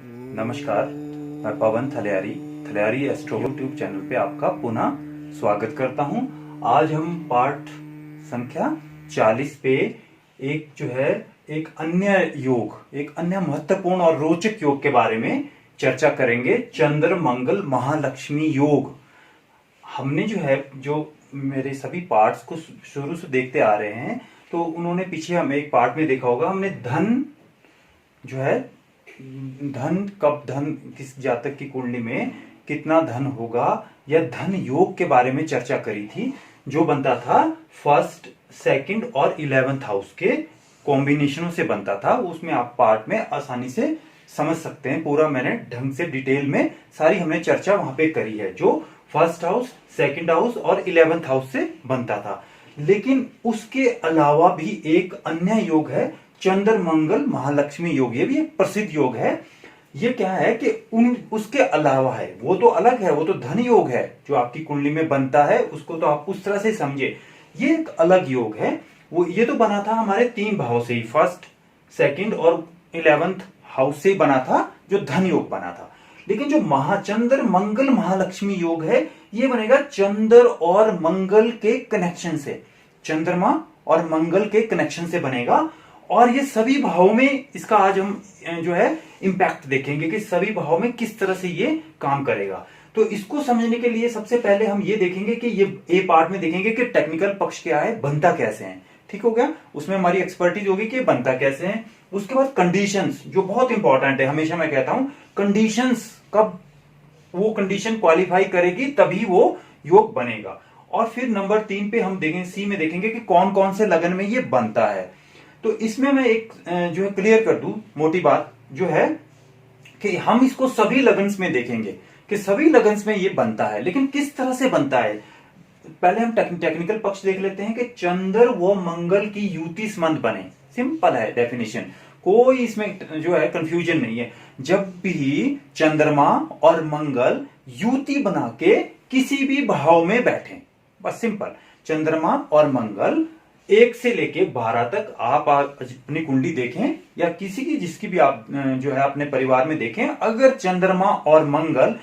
नमस्कार, मैं पवन थलियारी astro YouTube channel पे आपका पुनः स्वागत करता हूं। आज हम पाठ संख्या 40 पे एक अन्य महत्वपूर्ण और रोचक योग के बारे में चर्चा करेंगे। चंद्र मंगल महालक्ष्मी योग। हमने जो मेरे सभी पार्ट्स को शुरू से देखते आ रहे हैं, तो उन्होंने पीछे हमें एक पार्ट में देखा होगा, हमने धन किस जातक की कुंडली में कितना धन होगा या धन योग के बारे में चर्चा करी थी, जो बनता था फर्स्ट, सेकंड और 11th हाउस के कॉम्बिनेशनों से बनता था। उसमें आप पार्ट में आसानी से समझ सकते हैं। पूरा मैंने ढंग से डिटेल में सारी हमने चर्चा वहां पे करी है, जो फर्स्ट हाउस, सेकंड हाउस और 11th हाउस से बनता था। लेकिन उसके अलावा भी एक अन्य योग है, चंद्र मंगल महालक्ष्मी योग। ये भी एक प्रसिद्ध योग है। ये क्या है कि उसके अलावा है, वो तो अलग है, वो तो धन योग है जो आपकी कुंडली में बनता है, उसको तो आप उस तरह से समझे। ये एक अलग योग है। ये तो बना था हमारे 3 भाव से ही, फर्स्ट, सेकंड और 11th हाउस से बना था, जो धन योग बना था। लेकिन जो चंद्र मंगल महालक्ष्मी योग है, ये बनेगा चंद्र और मंगल के कनेक्शन से, चंद्रमा और मंगल के कनेक्शन से बनेगा। और ये सभी भावों में इसका आज हम इंपैक्ट देखेंगे कि सभी भावों में किस तरह से ये काम करेगा। तो इसको समझने के लिए सबसे पहले हम ये देखेंगे कि ये पार्ट में देखेंगे कि टेक्निकल पक्ष क्या है, बनता कैसे है। ठीक हो गया। उसमें हमारी एक्सपर्टीज होगी कि बनता कैसे है। उसके बाद कंडीशंस, जो बहुत इंपॉर्टेंट है, हमेशा मैं कहता हूं कंडीशंस, कब वो कंडीशन क्वालिफाई करेगी तभी वो योग बनेगा। और फिर नंबर 3 पे हम देखेंगे, सी में देखेंगे कि कौन कौन से लगन में ये बनता है। तो इसमें मैं एक क्लियर कर दूं, मोटी बात जो है कि हम इसको सभी लगन्स में देखेंगे कि सभी लगन्स में ये बनता है, लेकिन किस तरह से बनता है। पहले हम टेक्निकल पक्ष देख लेते हैं कि चंद्र व मंगल की युति संबंध बने। सिंपल है डेफिनेशन, कोई इसमें कंफ्यूजन नहीं है। जब भी चंद्रमा और मंगल युति बना के किसी भी भाव में बैठे, बस सिंपल, चंद्रमा और मंगल 1 से लेके 12 तक आप अपनी कुंडली देखें या किसी की जिसकी भी आप अपने परिवार में देखें, अगर चंद्रमा और मंगल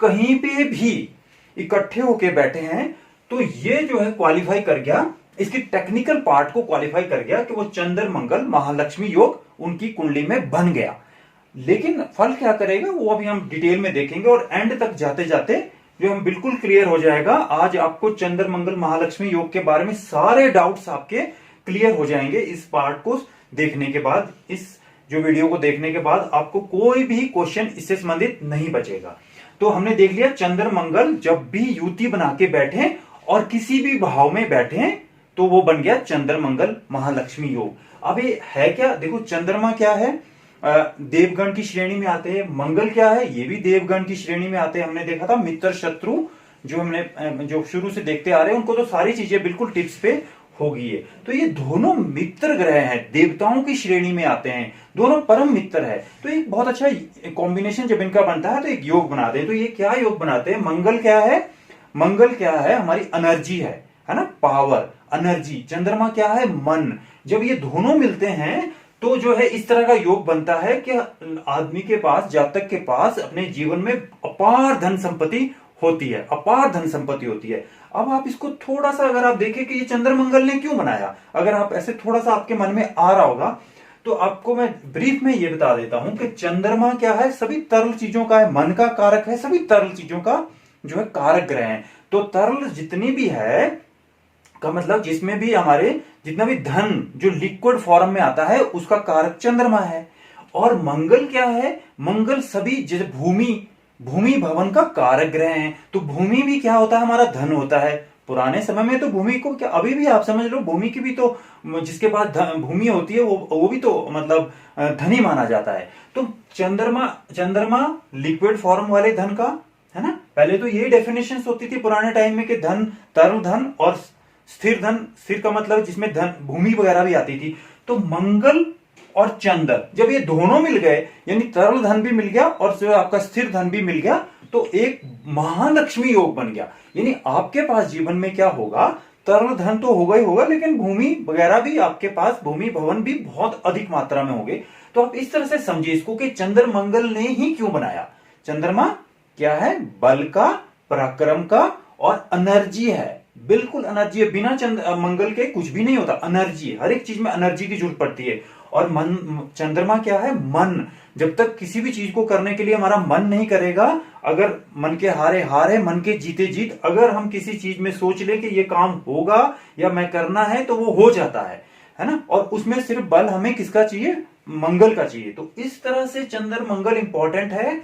कहीं पे भी इकट्ठे होके बैठे हैं, तो ये क्वालिफाई कर गया, इसकी टेक्निकल पार्ट को क्वालिफाई कर गया कि वो चंद्र मंगल महालक्ष्मी योग उनकी कुंडली में बन गया। लेकिन फल क्या करेगा वो अभी हम डिटेल में देखेंगे, और एंड तक जाते जाते हम बिल्कुल क्लियर हो जाएगा। आज आपको चंद्र मंगल महालक्ष्मी योग के बारे में सारे डाउट्स आपके क्लियर हो जाएंगे इस पार्ट को देखने के बाद। इस वीडियो को देखने के बाद आपको कोई भी क्वेश्चन इससे संबंधित नहीं बचेगा। तो हमने देख लिया, चंद्र मंगल जब भी युति बना के बैठे और किसी भी भाव में बैठे, तो वो बन गया चंद्र मंगल महालक्ष्मी योग। अब ये है क्या, देखो, चंद्रमा क्या है, देवगण की श्रेणी में आते हैं। मंगल क्या है, ये भी देवगण की श्रेणी में आते हैं। हमने देखा था मित्र शत्रु, जो शुरू से देखते आ रहे हैं, उनको तो सारी चीजें बिल्कुल टिप्स पे होगी है। तो ये दोनों मित्र ग्रह हैं, देवताओं की श्रेणी में आते हैं, दोनों परम मित्र है। तो एक बहुत अच्छा कॉम्बिनेशन जब इनका बनता है तो एक योग बनाते हैं। तो ये क्या योग बनाते हैं, मंगल क्या है, हमारी एनर्जी है ना, पावर, एनर्जी। चंद्रमा क्या है, मन। जब ये दोनों मिलते हैं तो इस तरह का योग बनता है कि आदमी के पास, जातक के पास अपने जीवन में अपार धन संपत्ति होती है, अपार धन संपत्ति होती है। अब आप इसको थोड़ा सा अगर आप देखें कि ये चंद्र मंगल ने क्यों बनाया, अगर आप ऐसे थोड़ा सा आपके मन में आ रहा होगा, तो आपको मैं ब्रीफ में ये बता देता हूं कि चंद्रमा क्या है, सभी तरल चीजों का है, मन का कारक है, सभी तरल चीजों का कारक ग्रह है। तो तरल जितनी भी है का मतलब जिसमें भी हमारे जितना भी धन जो लिक्विड फॉर्म में आता है, उसका कारक चंद्रमा है। और मंगल क्या है, मंगल सभी जैसे भूमि भवन का कारक ग्रह है। तो भूमि भी क्या होता है, हमारा धन होता है। पुराने समय में तो भूमि को क्या, अभी भी आप समझ लो, भूमि की भी तो, जिसके पास भूमि होती है वो भी तो मतलब धनी माना जाता है। तो चंद्रमा लिक्विड फॉर्म वाले धन का है ना। पहले तो ये डेफिनेशन होती थी पुराने टाइम में कि धन, तरल धन और स्थिर धन। स्थिर का मतलब जिसमें धन, भूमि वगैरह भी आती थी। तो मंगल और चंद्र जब ये दोनों मिल गए, यानी तरल धन भी मिल गया और आपका स्थिर धन भी मिल गया, तो एक महालक्ष्मी योग बन गया। यानी आपके पास जीवन में क्या होगा, तरल धन तो होगा ही होगा, लेकिन भूमि वगैरह भी आपके पास, भूमि भवन भी बहुत अधिक मात्रा में होंगे। तो आप इस तरह से समझिए इसको कि चंद्र मंगल ने ही क्यों बनाया। चंद्रमा क्या है? बल का, पराक्रम का और एनर्जी है। बिल्कुल एनर्जी है, बिना मंगल के कुछ भी नहीं होता। एनर्जी, हर एक चीज में एनर्जी की जरूरत पड़ती है। और मन, चंद्रमा क्या है? मन। जब तक किसी भी चीज को करने के लिए हमारा मन नहीं करेगा, अगर मन के हारे हार है, मन के जीते जीत, अगर हम किसी चीज में सोच ले कि ये काम होगा या मैं करना है तो वो हो जाता है ना। और उसमें सिर्फ बल हमें किसका चाहिए? मंगल का चाहिए। तो इस तरह से चंद्र मंगल इंपॉर्टेंट है।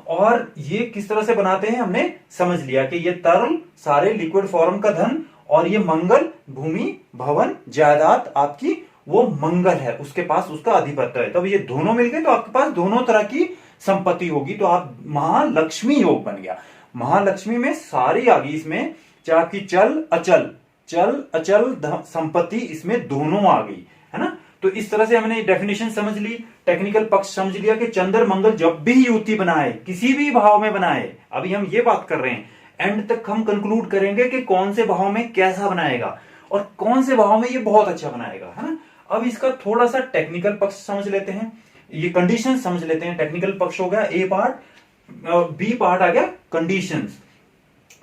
और ये किस तरह से बनाते हैं हमने समझ लिया कि ये तरल सारे लिक्विड फॉर्म का धन, और ये मंगल भूमि भवन जायदाद आपकी वो मंगल है, उसके पास उसका अधिपत्य है। तब ये दोनों मिल गए तो आपके पास दोनों तरह की संपत्ति होगी, तो आप महालक्ष्मी योग बन गया। महालक्ष्मी में सारी आ गई, इसमें चाहे आपकी चल अचल संपत्ति इसमें दोनों आ गई, है ना। तो इस तरह से हमने डेफिनेशन समझ ली, टेक्निकल पक्ष समझ लिया कि चंद्र मंगल जब भी युति बनाए, किसी भी भाव में बनाए, अभी हम ये बात कर रहे हैं, एंड तक हम कंक्लूड करेंगे कि कौन से भाव में कैसा बनाएगा और कौन से भाव में ये बहुत अच्छा बनाएगा, है ना। अब इसका थोड़ा सा टेक्निकल पक्ष समझ लेते हैं, ये कंडीशन समझ लेते हैं। टेक्निकल पक्ष हो गया ए पार्ट, बी पार्ट आ गया कंडीशंस।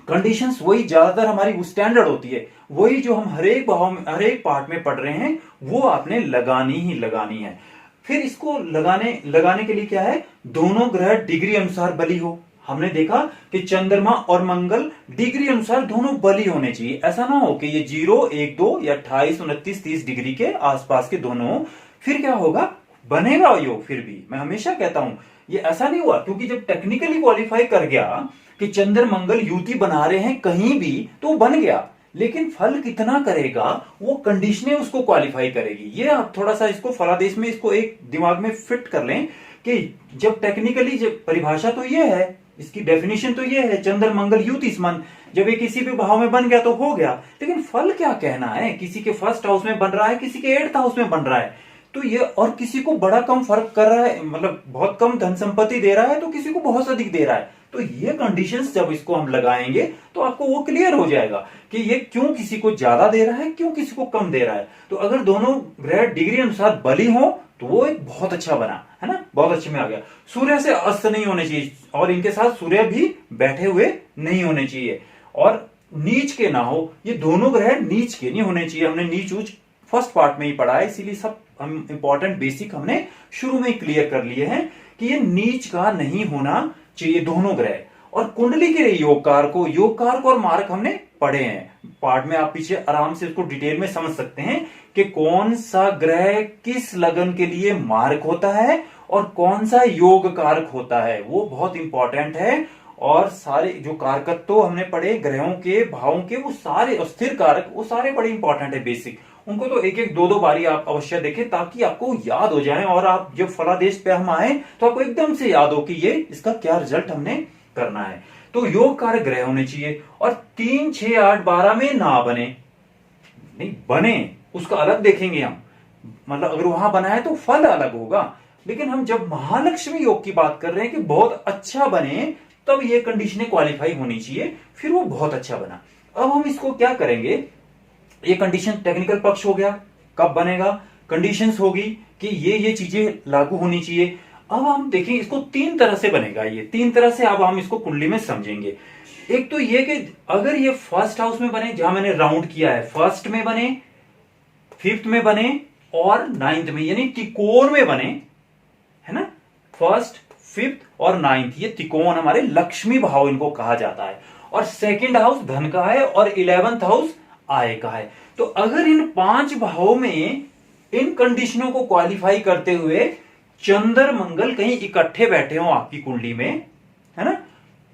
कंडीशंस वही ज्यादातर हमारी स्टैंडर्ड होती है, वही जो हम हर एक भाव में हर एक पार्ट में पढ़ रहे हैं वो आपने लगानी ही लगानी है। फिर इसको लगाने के लिए क्या है? दोनों ग्रह डिग्री अनुसार बली हो। हमने देखा कि चंद्रमा और मंगल डिग्री अनुसार दोनों बली होने चाहिए। ऐसा ना हो कि ये 0, 1, 2 या 28, 29, 30 डिग्री के आसपास के दोनों, फिर क्या होगा? बनेगा योग फिर भी। मैं हमेशा कहता हूं ये ऐसा नहीं हुआ, क्योंकि जब टेक्निकली क्वालिफाई कर गया कि चंद्र मंगल युति बना रहे हैं कहीं भी, तो बन गया। लेकिन फल कितना करेगा वो कंडीशनें उसको क्वालिफाई करेगी। ये आप थोड़ा सा इसको फलादेश में इसको एक दिमाग में फिट कर लें कि जब टेक्निकली जब परिभाषा तो ये है, इसकी डेफिनेशन तो ये है, चंद्र मंगल युति स्मन, जब ये किसी भी भाव में बन गया तो हो गया। लेकिन फल क्या कहना है? किसी के फर्स्ट हाउस में बन रहा है, किसी के 8th हाउस में बन रहा है, तो ये और किसी को बड़ा कम फर्क कर रहा है, मतलब बहुत कम धन संपत्ति दे रहा है, तो किसी को बहुत अधिक दे रहा है। तो ये कंडीशंस जब इसको हम लगाएंगे तो आपको वो क्लियर हो जाएगा कि ये क्यों किसी को ज्यादा दे रहा है, क्यों किसी को कम दे रहा है। तो अगर दोनों ग्रह डिग्री अनुसार बली हो तो वो एक बहुत अच्छा बना, है ना, बहुत अच्छे में आ गया। सूर्य से अस्त नहीं होने चाहिए, और इनके साथ सूर्य भी बैठे हुए नहीं होने चाहिए, और नीच के ना हो। ये दोनों ग्रह नीच के नहीं होने चाहिए। हमने नीच ऊंच फर्स्ट पार्ट में ही पढ़ा है, इसीलिए सब हम इंपॉर्टेंट बेसिक हमने शुरू में ही क्लियर कर लिए हैं कि ये नीच का नहीं होना चाहिए दोनों ग्रह। और कुंडली के लिए योग कारक और मारक हमने पढ़े हैं पार्ट में, आप पीछे आराम से इसको डिटेल में समझ सकते हैं कि कौन सा ग्रह किस लगन के लिए मारक होता है और कौन सा योग कारक होता है, वो बहुत इंपॉर्टेंट है। और सारे जो कारकत्व तो हमने पढ़े ग्रहों के भावों के, वो सारे स्थिर कारक वो सारे बड़े इंपॉर्टेंट है बेसिक। उनको तो एक एक दो बारी आप अवश्य देखें ताकि आपको याद हो जाए, और आप जब फलादेश पे हम आए तो आपको एकदम से याद हो कि ये इसका क्या रिजल्ट हमने करना है। तो योग कारक ग्रह होने चाहिए, और 3, 6, 8, 12 में ना बने, नहीं बने उसका अलग देखेंगे हम, मतलब अगर वहां बना है तो फल अलग होगा। लेकिन हम जब महालक्ष्मी योग की बात कर रहे हैं कि बहुत अच्छा बने, तब ये कंडीशनें क्वालिफाई होनी चाहिए, फिर वो बहुत अच्छा बना। अब हम इसको क्या करेंगे, ये कंडीशन टेक्निकल पक्ष हो गया, कब बनेगा, कंडीशंस होगी कि ये चीजें लागू होनी चाहिए। अब हम देखेंगे इसको 3 तरह से बनेगा, ये 3 तरह से अब हम इसको कुंडली में समझेंगे। एक तो ये कि अगर ये फर्स्ट हाउस में बने, जहां मैंने राउंड किया है, फर्स्ट में बने, 5th में बने और 9th में, यानी त्रिकोण में बने, है ना, 1st, 5th और 9th, ये त्रिकोण हमारे लक्ष्मी भाव इनको कहा जाता है। और 2nd हाउस धन का है और 11th हाउस आय का है। तो अगर इन 5 भावों में इन कंडीशनों को क्वालिफाई करते हुए चंद्र मंगल कहीं इकट्ठे बैठे हो आपकी कुंडली में, है ना,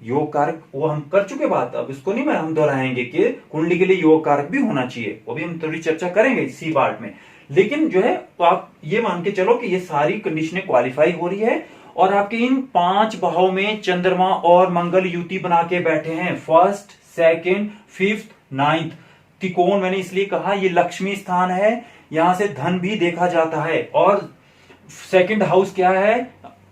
योग कारक वो हम कर चुके बात, अब इसको नहीं हम दोहराएंगे कि कुंडली के लिए योग कारक भी होना चाहिए, वो भी हम थोड़ी चर्चा करेंगे इसी पार्ट में। लेकिन जो है तो आप ये मान के चलो कि ये सारी कंडीशनें क्वालिफाई हो रही है, और आपके इन 5 भावों में चंद्रमा और मंगल युति बना के बैठे हैं, 1st, 2nd, 5th, 9th। त्रिकोण मैंने इसलिए कहा ये लक्ष्मी स्थान है, यहां से धन भी देखा जाता है। और 2nd हाउस क्या है,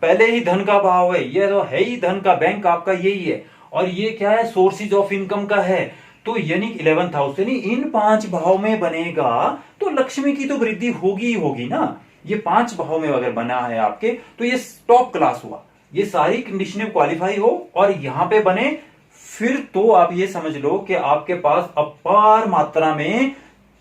पहले ही धन का भाव है, ये तो है ही धन का, बैंक आपका यही है। और ये क्या है, सोर्सेज ऑफ इनकम का है, तो यानी 11th हाउस, यानी इन 5 भाव में बनेगा तो लक्ष्मी की तो वृद्धि होगी ही होगी ना। ये 5 भाव में अगर बना है आपके तो ये टॉप क्लास हुआ, ये सारी कंडीशनें क्वालिफाई हो और यहां पे बने, फिर तो आप ये समझ लो कि आपके पास अपार मात्रा में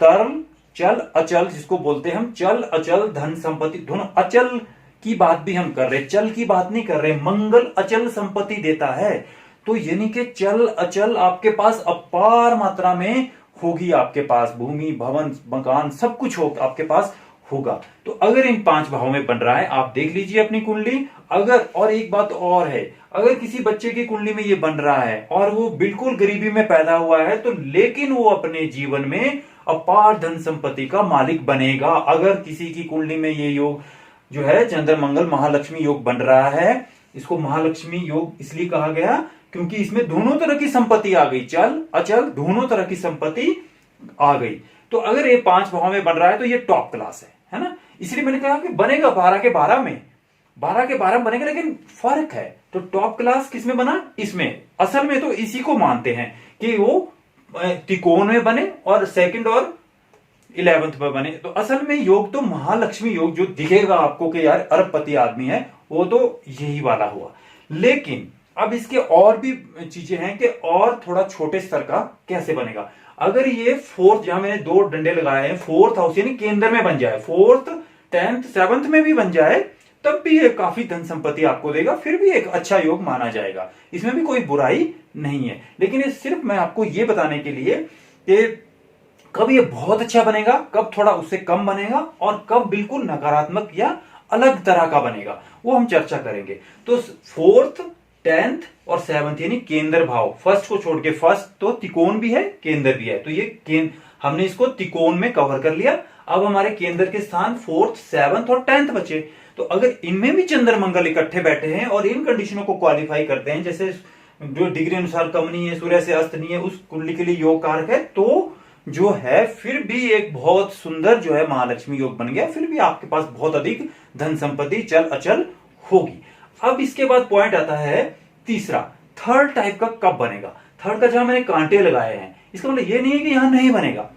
तरल चल अचल, जिसको बोलते हैं हम चल अचल धन संपत्ति, दोनों अचल की बात भी हम कर रहे, चल की बात नहीं कर रहे, मंगल अचल संपत्ति देता है। तो यानी कि चल अचल आपके पास अपार मात्रा में होगी, आपके पास भूमि भवन मकान सब कुछ हो आपके पास होगा। तो अगर इन 5 भावों में बन रहा है, आप देख लीजिए अपनी कुंडली। अगर और एक बात और है, अगर किसी बच्चे की कुंडली में ये बन रहा है और वो बिल्कुल गरीबी में पैदा हुआ है तो लेकिन वो अपने जीवन में अपार धन संपत्ति का मालिक बनेगा। अगर किसी की कुंडली में ये योग जो है चंद्र मंगल महालक्ष्मी योग बन रहा है, इसको महालक्ष्मी योग इसलिए कहा गया क्योंकि इसमें दोनों तरह की संपत्ति आ गई, चल अचल दोनों तरह की संपत्ति आ गई। तो अगर ये 5 भाव में बन रहा है तो ये टॉप क्लास है ना। इसलिए मैंने कहा कि बनेगा 12 के 12 में, 12 के 12 में बनेगा, लेकिन फर्क है। तो टॉप क्लास किसमें बना, इसमें। असल में तो इसी को मानते हैं कि वो त्रिकोण में बने और सेकंड और 11th में बने। तो असल में योग तो महालक्ष्मी योग जो दिखेगा आपको कि यार अरबपति आदमी है, वो तो यही वाला हुआ। लेकिन अब इसके और भी चीजें हैं कि और थोड़ा छोटे स्तर का कैसे बनेगा। अगर ये 4th, जहां मैंने 2 डंडे लगाए हैं, 4th हाउस यानी केंद्र में बन जाए, 4th 10th 7th में भी बन जाए, तब भी ये काफी धन संपत्ति आपको देगा, फिर भी एक अच्छा योग माना जाएगा, इसमें भी कोई बुराई नहीं है। लेकिन ये सिर्फ मैं आपको ये बताने के लिए कि कब ये बहुत अच्छा बनेगा, कब थोड़ा उससे कम बनेगा और कब बिल्कुल नकारात्मक या अलग तरह का बनेगा, वो हम चर्चा करेंगे। तो 4th 10th और 7th यानी केंद्र भाव, फर्स्ट को छोड़ के, फर्स्ट तो त्रिकोण भी है केंद्र भी है, तो ये हमने इसको त्रिकोण में कवर कर लिया। अब हमारे केंद्र के स्थान 4th 7th और 10th बचे। तो अगर इनमें भी चंद्र मंगल इकट्ठे बैठे हैं और इन कंडीशनों को क्वालिफाई करते हैं, जैसे जो डिग्री अनुसार कम नहीं है, सूर्य से अस्त नहीं है, उस कुंडली के लिए योग कारक है, तो जो है फिर भी एक बहुत सुंदर जो है महालक्ष्मी योग बन गया, फिर भी आपके पास बहुत अधिक धन संपत्ति चल अचल होगी। अब इसके बाद पॉइंट आता है तीसरा, थर्ड टाइप का कब बनेगा। थर्ड का जहां मैंने कांटे लगाए हैं, इसका मतलब ये नहीं है कि यहां नहीं बनेगा।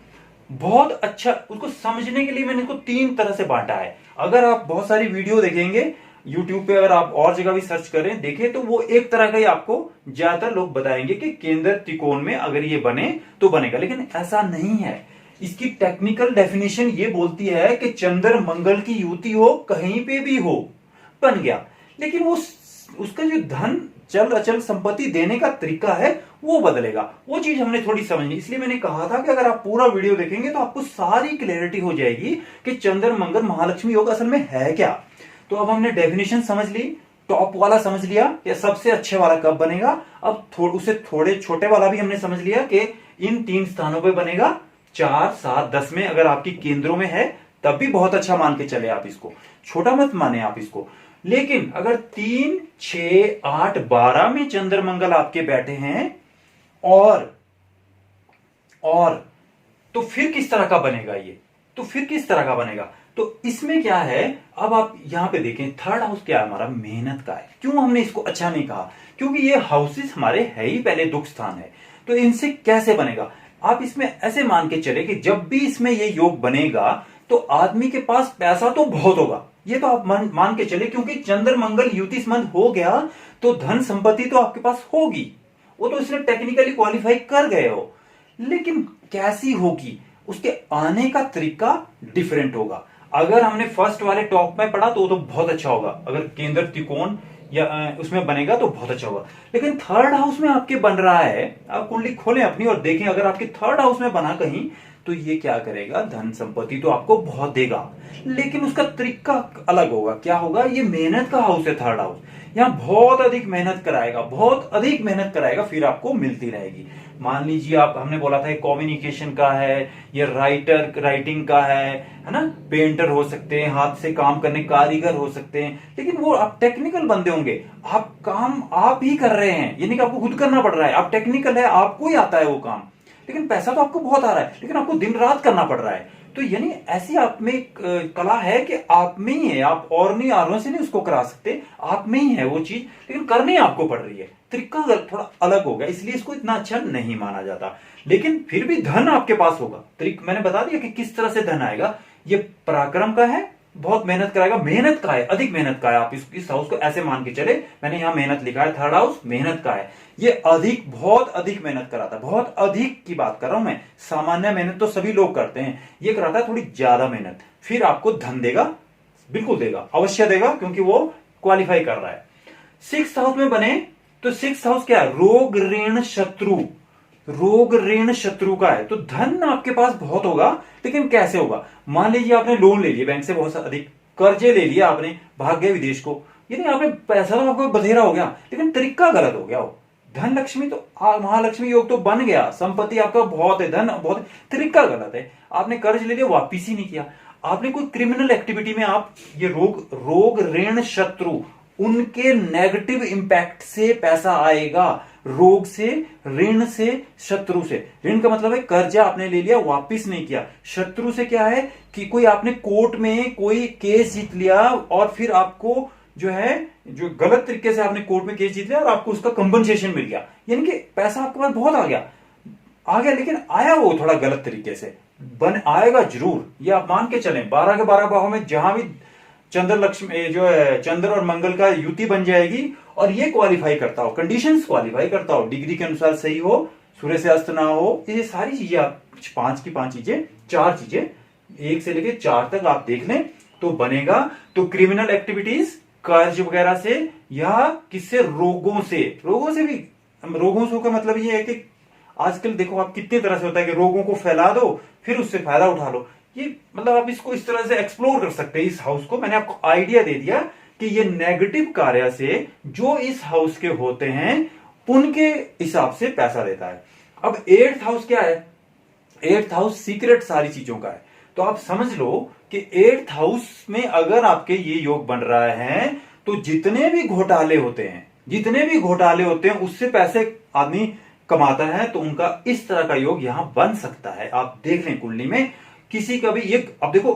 बहुत अच्छा उसको समझने के लिए मैंने इसको 3 तरह से बांटा है। अगर आप बहुत सारी वीडियो देखेंगे YouTube पे, अगर आप और जगह भी सर्च करें देखें, तो वो एक तरह का ही आपको ज्यादातर लोग बताएंगे कि केंद्र त्रिकोण में अगर ये बने तो बनेगा, लेकिन ऐसा नहीं है। इसकी टेक्निकल डेफिनेशन ये बोलती है कि चंद्र मंगल की युति हो, कहीं पे भी हो, बन गया, लेकिन वो उसका जो धन चल अचल संपत्ति देने का तरीका है वो बदलेगा। वो चीज हमने थोड़ी समझनी, इसलिए मैंने कहा था कि अगर आप पूरा वीडियो देखेंगे तो आपको सारी क्लैरिटी हो जाएगी कि चंद्र मंगल महालक्ष्मी योग असल में है क्या। तो अब हमने डेफिनेशन समझ ली, टॉप वाला समझ लिया कि सबसे अच्छे वाला कब बनेगा। अब उससे थोड़े छोटे वाला भी हमने समझ लिया कि इन 3 स्थानों पे बनेगा, 4 7 10 में अगर आपकी केंद्रों में है तब भी बहुत अच्छा मान के चले आप इसको, छोटा मत माने आप इसको। लेकिन अगर 3 6 8 12 में चंद्र मंगल आपके बैठे हैं और तो फिर किस तरह का बनेगा ये, तो फिर किस तरह का बनेगा। तो इसमें क्या है, अब आप यहां पे देखें, थर्ड हाउस क्या है हमारा, मेहनत का है। क्यों हमने इसको अच्छा नहीं कहा, क्योंकि ये हाउसेस हमारे है ही पहले दुख स्थान है, तो इनसे कैसे बनेगा। आप इसमें ऐसे मान के चले कि जब भी इसमें ये योग बनेगा तो आदमी के पास पैसा तो बहुत होगा, ये तो आप मान के चले, क्योंकि चंद्र मंगल युति संबंध हो गया तो धन संपत्ति तो आपके पास होगी, वो तो इसने टेक्निकली क्वालिफाई कर गए हो। लेकिन कैसी होगी, उसके आने का तरीका डिफरेंट होगा। अगर हमने फर्स्ट वाले टॉप में पढ़ा तो बहुत अच्छा होगा, अगर केंद्र त्रिकोण या उसमें बनेगा तो बहुत अच्छा होगा। लेकिन थर्ड हाउस में आपके बन रहा है, आप कुंडली खोलें अपनी और देखें, अगर आपके थर्ड हाउस में बना कहीं तो ये क्या करेगा, धन संपत्ति तो आपको बहुत देगा, लेकिन उसका तरीका अलग होगा। क्या होगा, ये मेहनत का हाउस है थर्ड हाउस, यहां बहुत अधिक मेहनत कराएगा, बहुत अधिक मेहनत कराएगा, फिर आपको मिलती रहेगी। मान लीजिए आप, हमने बोला था कम्युनिकेशन का है, ये राइटिंग का है ना, पेंटर हो सकते हैं, हाथ से काम करने कारीगर हो सकते हैं, लेकिन वो आप टेक्निकल बंदे होंगे, आप काम आप ही कर रहे हैं, यानी कि आपको खुद करना पड़ रहा है, आप टेक्निकल है, आपको ही आता है वो काम, लेकिन पैसा तो आपको बहुत आ रहा है, लेकिन आपको दिन रात करना पड़ रहा है। तो यानी ऐसी आप में एक कला है कि आप में ही है, आप और नहीं आरों से नहीं उसको करा सकते, आप में ही है वो चीज, लेकिन करनी आपको पड़ रही है। तरीका थोड़ा अलग होगा, इसलिए इसको इतना अच्छा नहीं माना जाता, लेकिन फिर भी धन आपके पास होगा। मैंने बता दिया कि किस तरह से धन आएगा, ये पराक्रम का है बहुत मेहनत कराएगा, मेहनत का है, अधिक मेहनत का है। आप इस हाउस को ऐसे मान के चले, मैंने यहां मेहनत लिखा है, थर्ड हाउस मेहनत का है, ये अधिक, बहुत अधिक मेहनत कराता है, बहुत अधिक की बात कर रहा हूं मैं। सामान्य मेहनत तो सभी लोग करते हैं, ये कराता है थोड़ी ज्यादा मेहनत, फिर आपको धन देगा, बिल्कुल देगा, अवश्य देगा, क्योंकि वो क्वालिफाई कर रहा है। सिक्स हाउस में बने तो सिक्स हाउस क्या है, रोग ऋण शत्रु, रोग ऋण शत्रु का है। तो धन आपके पास बहुत होगा, लेकिन कैसे होगा? मान लीजिए आपने लोन ले लिया बैंक से, बहुत अधिक कर्जे ले लिया आपने, भाग गए विदेश को, यानी आपने पैसा तो आपको बथेरा हो गया, लेकिन तरीका गलत हो गया हो। धन लक्ष्मी तो महालक्ष्मी योग तो बन गया, संपत्ति आपका बहुत है, धन बहुत, तरीका गलत है। आपने कर्ज ले लिया, वापिस ही नहीं किया, आपने कोई क्रिमिनल एक्टिविटी में आप ये रोग ऋण शत्रु, उनके नेगेटिव इंपैक्ट से पैसा आएगा। रोग से, ऋण से, शत्रु से। ऋण का मतलब है कर्जा आपने ले लिया, वापिस नहीं किया। शत्रु से क्या है कि कोई आपने कोर्ट में कोई केस जीत लिया और फिर आपको जो है, जो गलत तरीके से आपने कोर्ट में केस जीत लिया और आपको उसका कंपनसेशन मिल गया, यानी कि पैसा आपके पास बहुत आ गया, लेकिन आया वो थोड़ा गलत तरीके से। आएगा जरूर, ये आप मान के चलें। 12 के 12 भाव में जहां भी चंद्र लक्ष्मी जो है, चंद्र और मंगल का युति बन जाएगी और ये क्वालिफाई करता हो, कंडीशंस क्वालिफाई करता हो, डिग्री के अनुसार सही हो, सूर्य से अस्त ना हो, ये सारी चीजें आप 5 की 5 चीजें, 4 चीजें, 1 से लेके 4 तक आप देख लें तो बनेगा। तो क्रिमिनल एक्टिविटीज, कर्ज वगैरह से, या किससे, रोगों से भी। रोगों से का मतलब ये है कि आजकल देखो आप कितनी तरह से होता है कि रोगों को फैला दो फिर उससे फायदा उठा लो। ये मतलब आप इसको इस तरह से एक्सप्लोर कर सकते हैं इस हाउस को। मैंने आपको आइडिया दे दिया कि ये नेगेटिव कार्य से जो इस हाउस के होते हैं उनके हिसाब से पैसा देता है। अब 8th हाउस क्या है? 8th हाउस सीक्रेट सारी चीजों का है। तो आप समझ लो कि 8th हाउस में अगर आपके ये योग बन रहा है तो जितने भी घोटाले होते हैं उससे पैसे आदमी कमाता है, तो उनका इस तरह का योग यहां बन सकता है। आप देख लें कुंडली में किसी का भी ये, अब देखो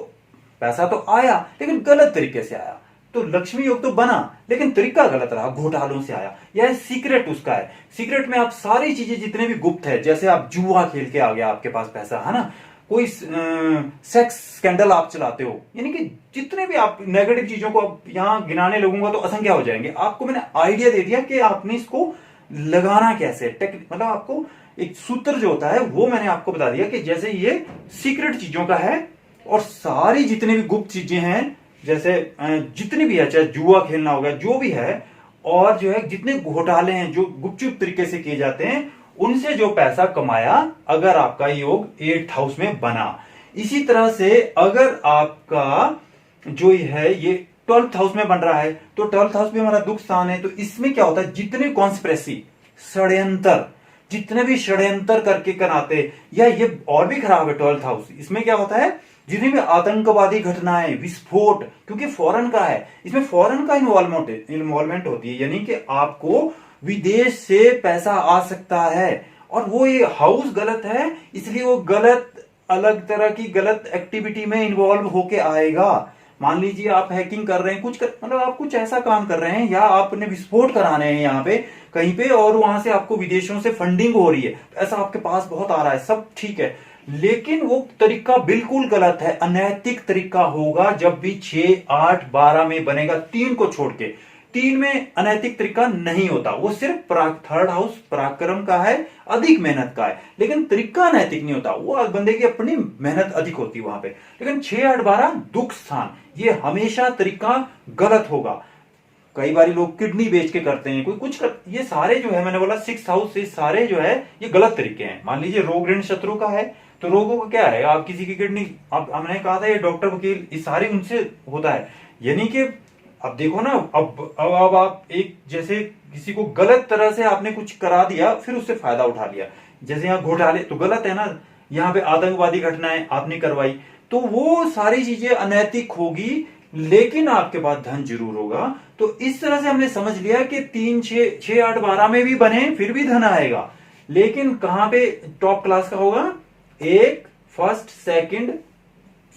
पैसा तो आया लेकिन गलत तरीके से आया, तो लक्ष्मी योग तो बना लेकिन तरीका गलत रहा, घोटालों से आया। यह सीक्रेट उसका है। सीक्रेट में आप सारी चीजें जितने भी गुप्त है, जैसे आप जुआ खेल के आ गया आपके पास पैसा है ना, कोई सेक्स स्कैंडल आप चलाते हो, यानी कि जितने भी आप नेगेटिव चीजों को आप यहां गिनाने लगूंगा तो असंख्य हो जाएंगे। आपको मैंने आइडिया दे दिया कि आपने इसको लगाना कैसे, मतलब आपको एक सूत्र जो होता है वो मैंने आपको बता दिया कि जैसे ये सीक्रेट चीजों का है और सारी जितनी भी गुप्त चीजें हैं, जैसे जितनी भी है, चाहे जुआ खेलना होगा, जो भी है, और जो है जितने घोटाले हैं जो गुपचुप तरीके से किए जाते हैं, उनसे जो पैसा कमाया, अगर आपका योग 8th हाउस में बना। इसी तरह से अगर आपका जो है ये 12th हाउस में बन रहा है, तो 12th हाउस में हमारा दुख स्थान है, तो इसमें क्या होता है, जितने कॉन्स्पिरेसी, षड्यंत्र, जितने भी षड्यंत्र करके कराते, या ये और भी खराब है 12th हाउस, इसमें क्या होता है, जितनी भी आतंकवादी घटनाएं, विस्फोट, क्योंकि फॉरेन का है, इसमें फॉरेन का इन्वॉल्वमेंट होती है, यानी कि आपको विदेश से पैसा आ सकता है, और वो ये हाउस गलत है, इसलिए वो गलत, अलग तरह की गलत एक्टिविटी में इन्वॉल्व होके आएगा। मान लीजिए आप हैकिंग कर रहे हैं, मतलब आप कुछ ऐसा काम कर रहे हैं, या आपने विस्फोट कराने हैं यहाँ पे कहीं पे, और वहां से आपको विदेशों से फंडिंग हो रही है, पैसा आपके पास बहुत आ रहा है, सब ठीक है, लेकिन वो तरीका बिल्कुल गलत है, अनैतिक तरीका होगा जब भी 6, 8, 12 में बनेगा, 3 को छोड़ के। 3 में अनैतिक तरीका नहीं होता, वो सिर्फ थर्ड हाउस पराक्रम का है, अधिक मेहनत का है, लेकिन तरीका अनैतिक नहीं होता, वो बंदे की अपनी मेहनत अधिक होती है वहां पे। लेकिन 6, 8, 12 दुख स्थान, ये हमेशा तरीका गलत होगा। कई बार लोग किडनी बेच के करते हैं, कोई कुछ ये सारे जो है, मैंने बोला 6th हाउस से सारे जो है ये गलत तरीके हैं। मान लीजिए रोग ऋण शत्रु का है, तो रोगों का क्या है, आप किसी की किडनी, अब हमने कहा था ये डॉक्टर वकील, ये सारे उनसे होता है, यानी कि अब देखो ना, अब आप एक जैसे किसी को गलत तरह से आपने कुछ करा दिया, फिर उससे फायदा उठा लिया, जैसे यहाँ घोटाले तो गलत है ना, यहाँ पे आतंकवादी घटनाएं आपने करवाई, तो वो सारी चीजें अनैतिक होगी, लेकिन आपके पास धन जरूर होगा। तो इस तरह से हमने समझ लिया कि 3, 6, 8, 12 में भी बने फिर भी धन आएगा, लेकिन कहां पे टॉप क्लास का होगा, 1, 1st, 2nd,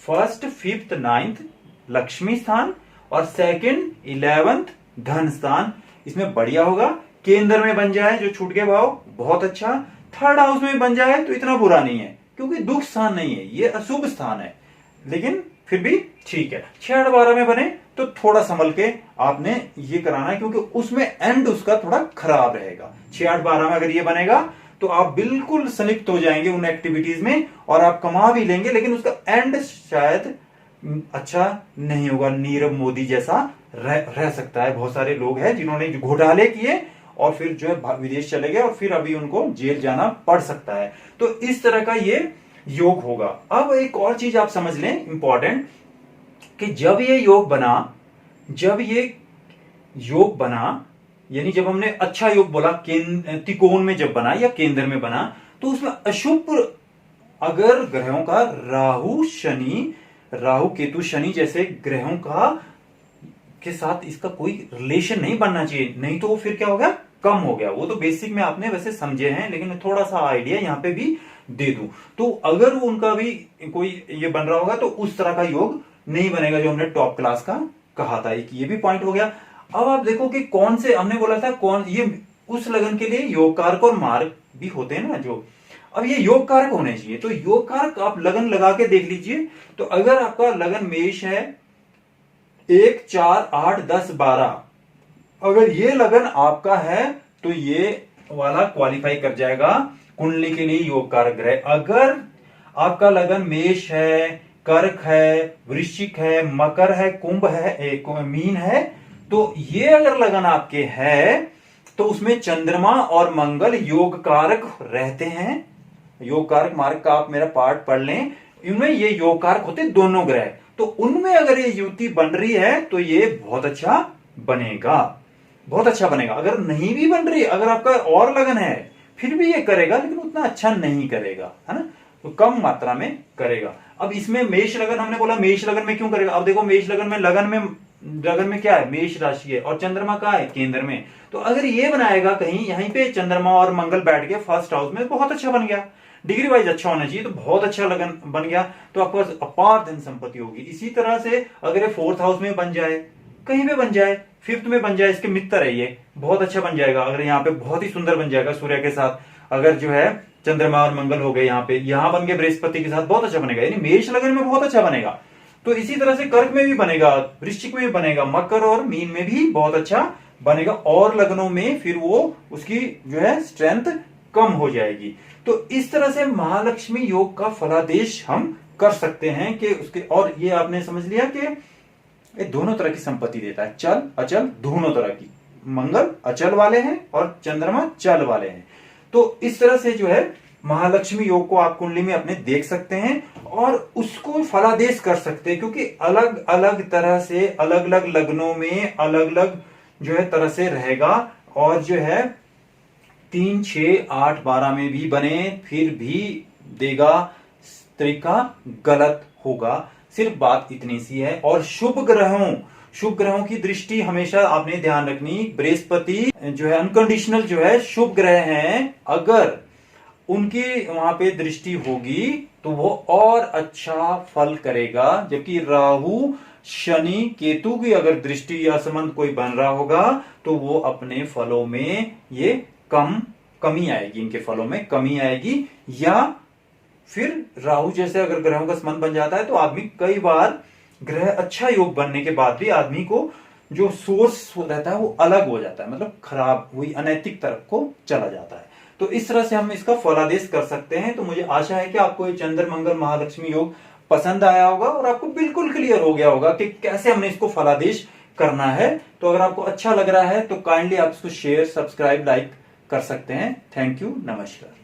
1st, 5th, 9th Lakshmi स्थान, और 2nd, 11th धन स्थान, इसमें बढ़िया होगा। केंद्र में बन जाए जो छूट के भाव, बहुत अच्छा। 3rd हाउस में बन जाए तो इतना बुरा नहीं है, क्योंकि दुख स्थान नहीं है, ये अशुभ स्थान है, लेकिन फिर भी ठीक है। 6 8 12 में बने तो थोड़ा संभल के आपने ये कराना है, क्योंकि उसमें एंड उसका थोड़ा खराब रहेगा। 6 8 12 में अगर ये बनेगा तो आप बिल्कुल संलिप्त हो जाएंगे उन एक्टिविटीज में और आप कमा भी लेंगे, लेकिन उसका एंड शायद अच्छा नहीं होगा। नीरव मोदी जैसा रह सकता है। बहुत सारे लोग हैं जिन्होंने घोटाले किए और फिर जो है विदेश चले गए और फिर अभी उनको जेल जाना पड़ सकता है। तो इस तरह का ये योग होगा। अब एक और चीज आप समझ लें इंपॉर्टेंट, कि जब ये योग बना यानी जब हमने अच्छा योग बोला, त्रिकोण में जब बना या केंद्र में बना, तो उसमें अशुभ अगर ग्रहों का राहु केतु शनि जैसे ग्रहों का के साथ इसका कोई रिलेशन नहीं बनना चाहिए, नहीं तो वो फिर क्या हो गया, कम हो गया। वो तो बेसिक में आपने वैसे समझे हैं, लेकिन मैं थोड़ा सा आइडिया यहां पे भी दे दूं। तो अगर वो उनका भी कोई ये बन रहा होगा तो उस तरह का योग नहीं बनेगा जो हमने टॉप क्लास का कहा था। एक ये भी पॉइंट हो गया। अब आप देखो कि कौन से हमने बोला था, कौन ये उस लगन के लिए योग कारक और मार्ग भी होते हैं ना जो। अब ये योग कारक होने चाहिए, तो योग कारक आप लगन लगा के देख लीजिए। तो अगर आपका लगन मेष है 1 4 8 10 12, अगर ये लगन आपका है तो ये वाला क्वालिफाई कर जाएगा कुंडली के लिए योग कारक ग्रह। अगर आपका लगन मेष है, कर्क है, वृश्चिक है, मकर है, कुंभ है, मीन है, तो ये अगर लगन आपके है तो उसमें चंद्रमा और मंगल योग कारक रहते हैं। योग कारक मार्ग का आप मेरा पार्ट पढ़ लें, इनमें ये योग कारक होते दोनों ग्रह। तो उनमें अगर ये युति बन रही है तो ये बहुत अच्छा बनेगा, बहुत अच्छा बनेगा। अगर नहीं भी बन रही, अगर आपका और लगन है फिर भी ये करेगा, लेकिन उतना अच्छा नहीं करेगा, है ना, तो कम मात्रा में करेगा। अब इसमें मेष लगन हमने बोला, मेष लगन में क्यों करेगा। अब देखो मेष लगन में क्या है, मेष राशि है और चंद्रमा का है केंद्र में। तो अगर ये बनाएगा कहीं यहीं पे चंद्रमा और मंगल बैठ के फर्स्ट हाउस में, बहुत अच्छा बन गया। डिग्री वाइज अच्छा होना चाहिए, तो बहुत अच्छा लगन बन गया, तो आपके पास अपार धन संपत्ति होगी। इसी तरह से अगर ये 4th हाउस में बन जाए, कहीं पे बन जाए, 5th में बन जाए, इसके मित्र है ये, बहुत अच्छा बन जाएगा। अगर यहाँ पे बहुत ही सुंदर बन जाएगा सूर्य के साथ, अगर जो है चंद्रमा और मंगल हो गए यहाँ पे, यहाँ बन गए बृहस्पति के साथ, बहुत अच्छा बनेगा। यानी मेष लगन में बहुत अच्छा बनेगा। तो इसी तरह से कर्क में भी बनेगा, वृश्चिक में भी बनेगा, मकर और मीन में भी बहुत अच्छा बनेगा। और लगनों में फिर वो उसकी जो है स्ट्रेंथ कम हो जाएगी। तो इस तरह से महालक्ष्मी योग का फलादेश हम कर सकते हैं कि उसके। और ये आपने समझ लिया कि ये दोनों तरह की संपत्ति देता है, चल अचल दोनों तरह की। मंगल अचल वाले हैं और चंद्रमा चल वाले हैं। तो इस तरह से जो है महालक्ष्मी योग को आप कुंडली में अपने देख सकते हैं और उसको फलादेश कर सकते हैं, क्योंकि अलग अलग तरह से अलग अलग लग्नों में अलग अलग जो है तरह से रहेगा। और जो है 3 6 8 12 में भी बने फिर भी देगा, तरीका गलत होगा। सिर्फ बात इतनी सी है। और शुभ ग्रहों की दृष्टि हमेशा आपने ध्यान रखनी। बृहस्पति जो है अनकंडीशनल जो है शुभ ग्रह हैं, अगर उनकी वहां पे दृष्टि होगी तो वो और अच्छा फल करेगा। जबकि राहु शनि केतु की अगर दृष्टि या संबंध कोई बन रहा होगा तो वो अपने फलों में ये कमी आएगी, इनके फलों में कमी आएगी। या फिर राहु जैसे अगर ग्रहों का संबंध बन जाता है तो आदमी कई बार ग्रह अच्छा योग बनने के बाद भी आदमी को जो सोर्स रहता है वो अलग हो जाता है, मतलब खराब हुई अनैतिक तरफ को चला जाता है। तो इस तरह से हम इसका फलादेश कर सकते हैं। तो मुझे आशा है कि आपको ये चंद्र मंगल महालक्ष्मी योग पसंद आया होगा और आपको बिल्कुल क्लियर हो गया होगा कि कैसे हमने इसको फलादेश करना है। तो अगर आपको अच्छा लग रहा है तो काइंडली आप इसको शेयर, सब्सक्राइब, लाइक कर सकते हैं। थैंक यू, नमस्कार।